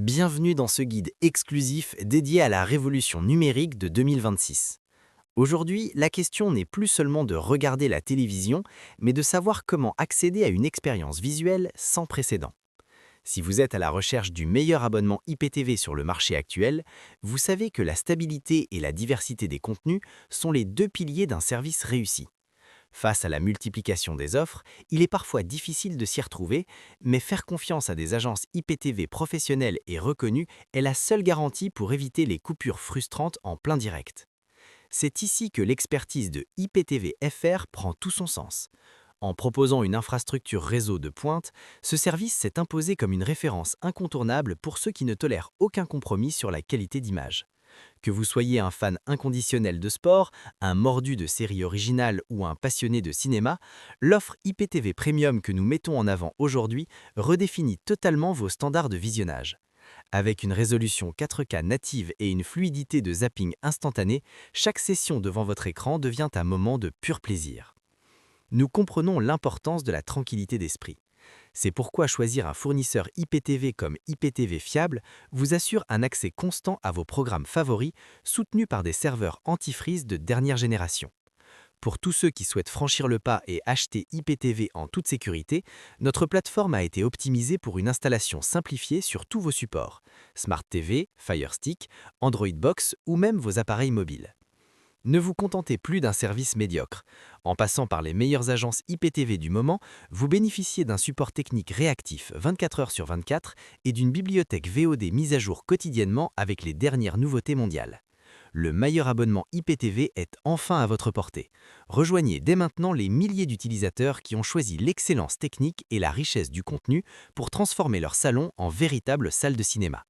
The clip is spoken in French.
Bienvenue dans ce guide exclusif dédié à la révolution numérique de 2026. Aujourd'hui, la question n'est plus seulement de regarder la télévision, mais de savoir comment accéder à une expérience visuelle sans précédent. Si vous êtes à la recherche du meilleur abonnement IPTV sur le marché actuel, vous savez que la stabilité et la diversité des contenus sont les deux piliers d'un service réussi. Face à la multiplication des offres, il est parfois difficile de s'y retrouver, mais faire confiance à des agences IPTV professionnelles et reconnues est la seule garantie pour éviter les coupures frustrantes en plein direct. C'est ici que l'expertise de IPTV FR prend tout son sens. En proposant une infrastructure réseau de pointe, ce service s'est imposé comme une référence incontournable pour ceux qui ne tolèrent aucun compromis sur la qualité d'image. Que vous soyez un fan inconditionnel de sport, un mordu de séries originales ou un passionné de cinéma, l'offre IPTV Premium que nous mettons en avant aujourd'hui redéfinit totalement vos standards de visionnage. Avec une résolution 4K native et une fluidité de zapping instantané, chaque session devant votre écran devient un moment de pur plaisir. Nous comprenons l'importance de la tranquillité d'esprit. C'est pourquoi choisir un fournisseur IPTV comme IPTV Fiable vous assure un accès constant à vos programmes favoris soutenus par des serveurs antifreeze de dernière génération. Pour tous ceux qui souhaitent franchir le pas et acheter IPTV en toute sécurité, notre plateforme a été optimisée pour une installation simplifiée sur tous vos supports, Smart TV, Fire Stick, Android Box ou même vos appareils mobiles. Ne vous contentez plus d'un service médiocre. En passant par les meilleures agences IPTV du moment, vous bénéficiez d'un support technique réactif 24 heures sur 24 et d'une bibliothèque VOD mise à jour quotidiennement avec les dernières nouveautés mondiales. Le meilleur abonnement IPTV est enfin à votre portée. Rejoignez dès maintenant les milliers d'utilisateurs qui ont choisi l'excellence technique et la richesse du contenu pour transformer leur salon en véritable salle de cinéma.